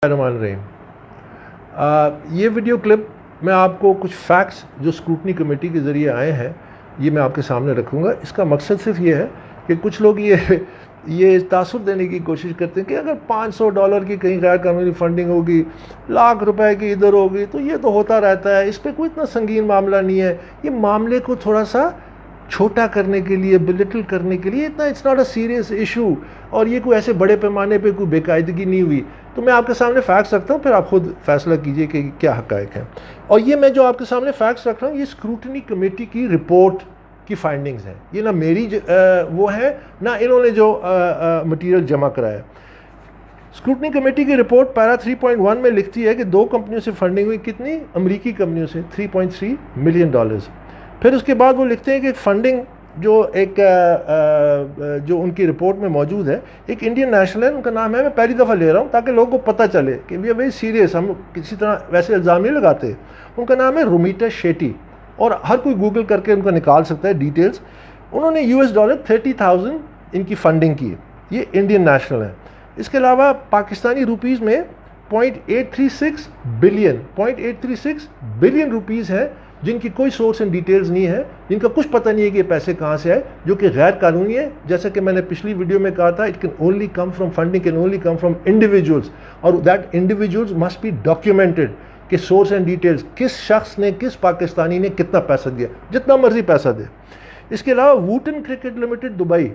الرحمن الرحیم یہ ویڈیو کلپ میں آپ کو کچھ فیکٹس جو اسکروٹنی کمیٹی کے ذریعے آئے ہیں یہ میں آپ کے سامنے رکھوں گا. اس کا مقصد صرف یہ ہے کہ کچھ لوگ یہ تاثر دینے کی کوشش کرتے ہیں کہ اگر $500 کی کہیں غیر قانونی فنڈنگ ہوگی, ₹1,00,000 کی ادھر ہوگی تو یہ تو ہوتا رہتا ہے, اس پہ کوئی اتنا سنگین معاملہ نہیں ہے. یہ معاملے کو تھوڑا سا چھوٹا کرنے کے لیے, بلٹل کرنے کے لیے, اتنا it's not a serious issue, اور یہ کوئی ایسے بڑے پیمانے پہ کوئی بے قاعدگی نہیں ہوئی. تو میں آپ کے سامنے فیکٹس رکھتا ہوں, پھر آپ خود فیصلہ کیجئے کہ کیا حقائق ہیں. اور یہ میں جو آپ کے سامنے فیکٹس رکھ رہا ہوں یہ اسکروٹنی کمیٹی کی رپورٹ کی فائنڈنگز ہیں. یہ نہ میری وہ ہے نہ انہوں نے جو مٹیریل جمع کرایا. اسکروٹنی کمیٹی کی رپورٹ پیرا 3.1 میں لکھتی ہے کہ 2 کمپنیوں سے فنڈنگ ہوئی. کتنی؟ امریکی کمپنیوں سے $3.3 ملین. پھر اس کے بعد وہ لکھتے ہیں کہ فنڈنگ جو جو ان کی رپورٹ میں موجود ہے, ایک انڈین نیشنل ہے, ان کا نام ہے, میں پہلی دفعہ لے رہا ہوں تاکہ لوگوں کو پتہ چلے کہ وی آر ویری سیریس, ہم کسی طرح ویسے الزام نہیں لگاتے. ان کا نام ہے رومیٹا شیٹی, اور ہر کوئی گوگل کر کے ان کا نکال سکتا ہے ڈیٹیلز. انہوں نے $30,000 ان کی فنڈنگ کی. یہ انڈین نیشنل ہے. اس کے علاوہ پاکستانی روپیز میں $0.836 بلین روپیز ہے جن کی کوئی سورس اینڈ ڈیٹیلز نہیں ہے, جن کا کچھ پتہ نہیں ہے کہ یہ پیسے کہاں سے آئے, جو کہ غیر قانونی ہے. جیسا کہ میں نے پچھلی ویڈیو میں کہا تھا, it can only come from funding can only come from individuals, اور that individuals must be documented کہ سورس اینڈ ڈیٹیلز کس شخص نے, کس پاکستانی نے کتنا پیسہ دیا, جتنا مرضی پیسہ دے. اس کے علاوہ ووٹن کرکٹ لمیٹڈ دبئی,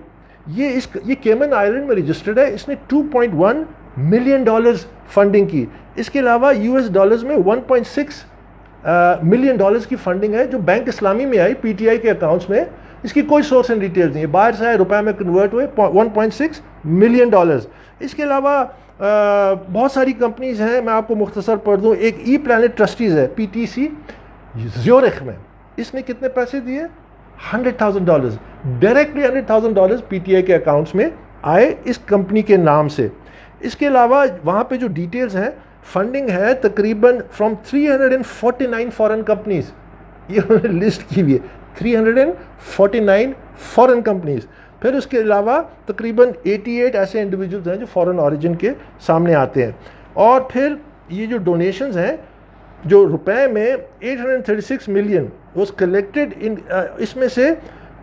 یہ کیمن آئلینڈ میں رجسٹرڈ ہے. اس نے $2.1 ملین فنڈنگ کی. اس کے علاوہ US میں $1.6 ملین کی فنڈنگ ہے جو بینک اسلامی میں آئی, PTI کے اکاؤنٹس میں. اس کی کوئی سورس اینڈ ڈیٹیلز نہیں ہے, باہر سے آئے, روپے میں کنورٹ ہوئے, $1.6 ملین. اس کے علاوہ بہت ساری کمپنیز ہیں, میں آپ کو مختصر پڑھ دوں. ایک ای پلانٹ ٹرسٹیز ہے, PTC زیورخ میں, اس نے کتنے پیسے دیے؟ $100,000 ڈائریکٹلی $100,000 PTI کے اکاؤنٹس میں آئے اس کمپنی کے نام سے. اس کے علاوہ وہاں پہ جو ڈیٹیلز ہیں, فنڈنگ ہے تقریباً فرام 349 فارن کمپنیز, یہ انہوں نے لسٹ کی ہوئی ہے, 349 فارن کمپنیز. پھر اس کے علاوہ تقریباً 88 ایسے انڈیویجولز ہیں جو فارن اوریجن کے سامنے آتے ہیں. اور پھر یہ جو ڈونیشنز ہیں جو روپے میں $836 ملین واز کلیکٹڈ ان, اس میں سے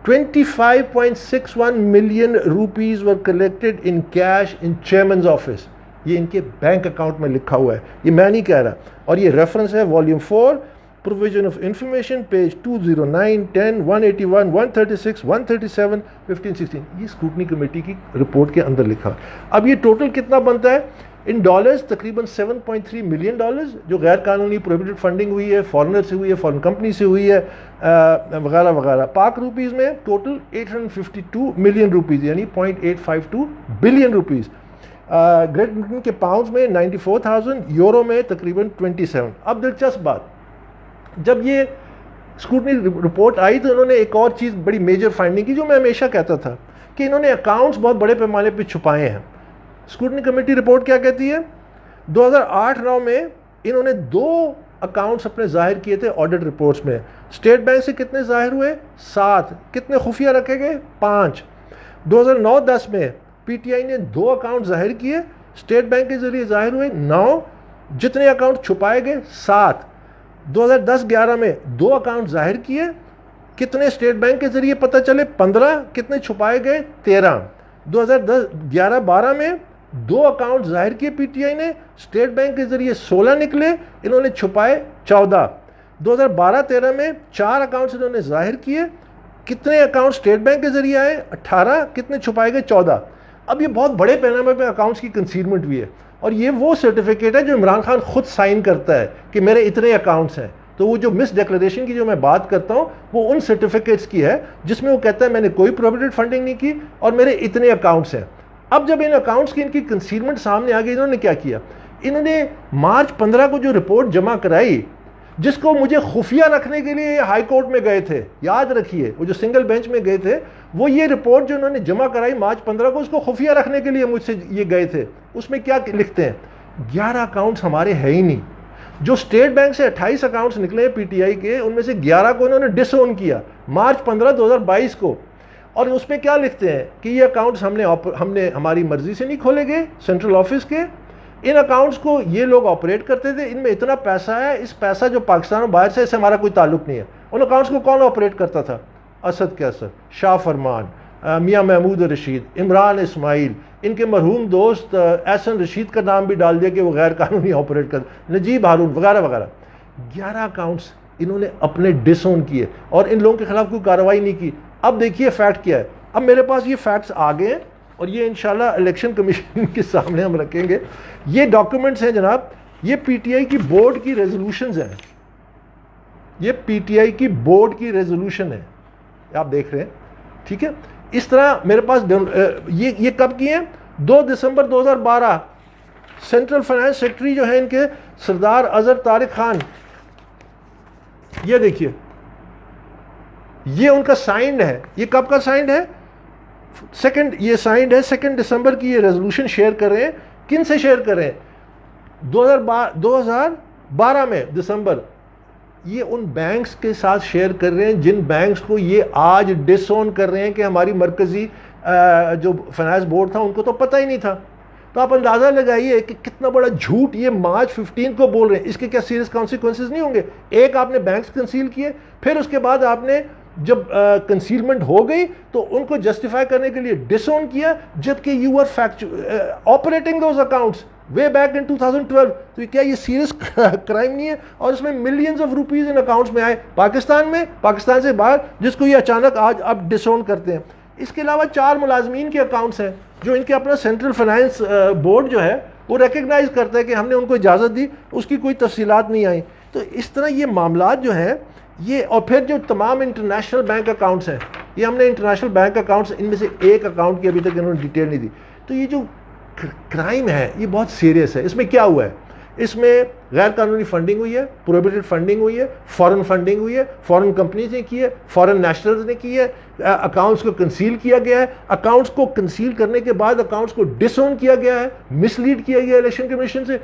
$25.61 million were collected in cash in chairman's office. یہ ان کے بینک اکاؤنٹ میں لکھا ہوا ہے, یہ میں نہیں کہہ رہا. اور یہ ریفرنس ہے volume 4 provision of information, page 209, 10, 181, 136, 137, 15, 16. یہ اسکروٹنی کمیٹی کی رپورٹ کے اندر لکھا. اب یہ ٹوٹل کتنا بنتا ہے ان ڈالرز؟ تقریباً $7.3 ملین جو غیر قانونی پروہیبٹڈ فنڈنگ ہوئی ہے, فارنر سے ہوئی ہے, فارن کمپنی سے ہوئی ہے, وغیرہ وغیرہ. پاک روپیز میں ٹوٹل $852 ملین, یعنی $0.852 بلین. گریٹ برٹن کے پاؤنڈز میں 94,000, یورو میں تقریباً 27. اب دلچسپ بات, جب یہ اسکروٹنی رپورٹ آئی تو انہوں نے ایک اور چیز بڑی میجر فائنڈنگ کی جو میں ہمیشہ کہتا تھا کہ انہوں نے اکاؤنٹس بہت بڑے پیمانے پہ چھپائے ہیں. اسکروٹنی کمیٹی رپورٹ کیا کہتی ہے؟ 2008-9 میں انہوں نے 2 اکاؤنٹس اپنے ظاہر کیے تھے آڈٹ رپورٹس میں. اسٹیٹ بینک سے کتنے ظاہر ہوئے؟ 7. کتنے خفیہ رکھے گئے؟ 5. 2009-10 میں PTI نے 2 اکاؤنٹ ظاہر کیے, اسٹیٹ بینک کے ذریعے ظاہر ہوئے 9. جتنے اکاؤنٹ چھپائے گئے 7. 2010-11 میں 2 اکاؤنٹ ظاہر کیے, کتنے اسٹیٹ بینک کے ذریعے پتہ چلے؟ 15. کتنے چھپائے گئے؟ 13. 2011-12 میں 2 اکاؤنٹ ظاہر کیے PTI نے, اسٹیٹ بینک کے ذریعے 16 نکلے, انہوں نے چھپائے 14. 2012-13 میں 4 اکاؤنٹس انہوں نے ظاہر کیے, کتنے اکاؤنٹ اسٹیٹ بینک کے ذریعے آئے؟ 18. کتنے چھپائے گئے؟ 14. اب یہ بہت بڑے پیمانے پہ اکاؤنٹس کی کنسیلمنٹ بھی ہے, اور یہ وہ سرٹیفکیٹ ہے جو عمران خان خود سائن کرتا ہے کہ میرے اتنے اکاؤنٹس ہیں. تو وہ جو مس ڈیکلریشن کی جو میں بات کرتا ہوں وہ ان سرٹیفکیٹس کی ہے جس میں وہ کہتا ہے میں نے کوئی پروہیبٹڈ فنڈنگ نہیں کی اور میرے اتنے اکاؤنٹس ہیں. اب جب ان اکاؤنٹس کی ان کی کنسیلمنٹ سامنے آ گئی, انہوں نے کیا کیا؟ انہوں نے مارچ 15 کو جو رپورٹ جمع کرائی, جس کو مجھے خفیہ رکھنے کے لیے ہائی کورٹ میں گئے تھے, یاد رکھیے وہ جو سنگل بینچ میں گئے تھے, وہ یہ رپورٹ جو انہوں نے جمع کرائی مارچ 15 کو, اس کو خفیہ رکھنے کے لیے مجھ سے یہ گئے تھے. اس میں کیا لکھتے ہیں؟ 11 اکاؤنٹس ہمارے ہے ہی نہیں. جو اسٹیٹ بینک سے 28 اکاؤنٹس نکلے PTI کے, ان میں سے 11 کو انہوں نے ڈس اون کیا مارچ 15, 2022 کو. اور اس میں کیا لکھتے ہیں کہ یہ اکاؤنٹس ہم نے ہماری مرضی سے نہیں کھولے گئے, سینٹرل آفس کے, ان اکاؤنٹس کو یہ لوگ آپریٹ کرتے تھے, ان میں اتنا پیسہ ہے, اس پیسہ جو پاکستان میں باہر سے, اس سے ہمارا کوئی تعلق نہیں ہے. ان اکاؤنٹس کو کون آپریٹ کرتا تھا؟ اسد کیسر, شاہ فرمان, میاں محمود رشید, عمران اسماعیل, ان کے مرحوم دوست احسن رشید کا نام بھی ڈال دیا کہ وہ غیر قانونی آپریٹ کرتے, نجیب ہارون وغیرہ وغیرہ. 11 اکاؤنٹس انہوں نے اپنے ڈس اون کیے اور ان لوگوں کے خلاف کوئی کارروائی نہیں کی. اب دیکھیے فیکٹ کیا ہے. اب میرے پاس یہ فیکٹس آ گئے ہیں اور یہ انشاءاللہ الیکشن کمیشن کے سامنے ہم رکھیں گے. یہ ڈاکیومنٹس ہیں جناب, یہ پی ٹی آئی کی بورڈ کی ریزولوشنز ہیں, یہ پی ٹی آئی کی بورڈ کی ریزولوشن ہے, آپ دیکھ رہے ہیں, ٹھیک ہے. اس طرح میرے پاس یہ کب کی ہیں؟ 2 دسمبر 2012. سینٹرل فائنانس سیکرٹری جو ہے ان کے سردار اظہر طارق خان, یہ دیکھیے, یہ ان کا سائنڈ ہے. یہ کب کا سائنڈ ہے؟ یہ سائنڈ ہے 2 دسمبر کی. یہ ریزولوشن شیئر کر رہے ہیں. کن سے شیئر کر رہے ہیں؟ 2012 میں دسمبر. یہ ان بینکس کے ساتھ شیئر کر رہے ہیں جن بینکس کو یہ آج ڈس اون کر رہے ہیں کہ ہماری مرکزی جو فائنانس بورڈ تھا ان کو تو پتہ ہی نہیں تھا. تو آپ اندازہ لگائیے کہ کتنا بڑا جھوٹ یہ مارچ 15 کو بول رہے ہیں. اس کے کیا سیریس کانسیکوینسز نہیں ہوں گے؟ ایک آپ نے بینکس کنسیل کیے, پھر اس کے بعد آپ نے جب کنسیلمنٹ ہو گئی تو ان کو جسٹیفائی کرنے کے لیے ڈس اون کیا, جبکہ you are operating those accounts way back in 2012. تو کیا یہ سیریس کرائم نہیں ہے؟ اور اس میں millions of rupees in accounts میں آئے پاکستان میں, پاکستان سے باہر, جس کو یہ اچانک آج اب ڈس اون کرتے ہیں. اس کے علاوہ 4 ملازمین کے اکاؤنٹس ہیں جو ان کے اپنا سینٹرل فائنانس بورڈ جو ہے وہ ریکگنائز کرتا ہے کہ ہم نے ان کو اجازت دی, اس کی کوئی تفصیلات نہیں آئیں. تو اس طرح یہ معاملات جو ہیں یہ, اور پھر جو تمام انٹرنیشنل بینک اکاؤنٹس ہیں, یہ ہم نے انٹرنیشنل بینک اکاؤنٹس, ان میں سے ایک اکاؤنٹ کی ابھی تک انہوں نے ڈیٹیل نہیں دی. تو یہ جو کرائم ہے یہ بہت سیریس ہے. اس میں کیا ہوا ہے؟ اس میں غیر قانونی فنڈنگ ہوئی ہے, پروہیبٹڈ فنڈنگ ہوئی ہے, فورن فنڈنگ ہوئی ہے, فورن کمپنیز نے کی ہے, فورن نیشنلز نے کی ہے, اکاؤنٹس کو کنسیل کیا گیا ہے, اکاؤنٹس کو کنسیل کرنے کے بعد اکاؤنٹس کو ڈس اون کیا گیا ہے, مس لیڈ کیا گیا الیکشن کمیشن سے,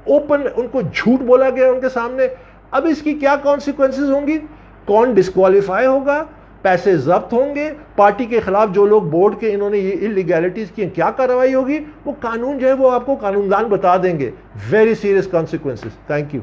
اوپن ان کو جھوٹ بولا گیا ان کے سامنے. اب اس کی کیا کانسیکوینسز ہوں گی؟ کون ڈسکوالیفائی ہوگا, پیسے ضبط ہوں گے, پارٹی کے خلاف جو لوگ بورڈ کے انہوں نے یہ انلیگیلٹیز کی کیا کارروائی ہوگی, وہ قانون جو ہے وہ آپ کو قانون دان بتا دیں گے. Very serious consequences. Thank you.